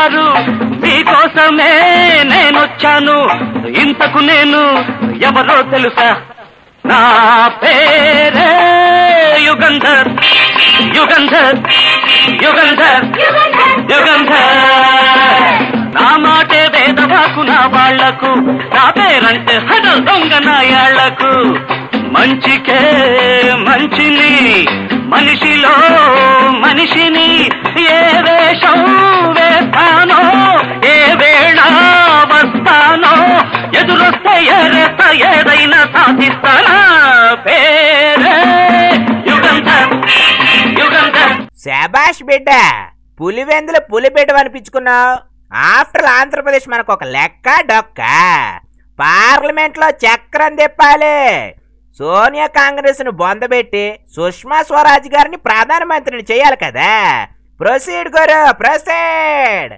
గారు మీకోసమే నేనొచ్చాను. ఇంతకు నేను ఎవరో తెలుసా? నా పేరే యుగంధర్, యుగంధర్, యుగంధర్, యుగంధర్. నా మాటే వేదవాకు నా వాళ్లకు, నా పేరంటే హడ దొంగ నాయాళ్లకు. మంచికే మంచిని, మనిషిలో మనిషిని, ఏ వేషం వేస్తానో, ఏ వేళ వస్తానో, ఎదురొస్తే ఎరేత ఏదైనా సాధిస్తానా. పేరే యుగంధర్, యుగంధర్. శాబాష్ బిడ్డ, పులివెందులు పులిబిడ్డ అనిపించుకున్నావు. ఆఫ్టర్ ఆంధ్రప్రదేశ్ మనకు ఒక లెక్క డొక్క. పార్లమెంట్ లో చక్రం తిప్పాలి. సోనియా కాంగ్రెస్ ను బొందబెట్టి సుష్మా స్వరాజ్ గారిని ప్రధానమంత్రిని చేయాలి కదా. ప్రొసీడ్ గురు, ప్రొసీడ్.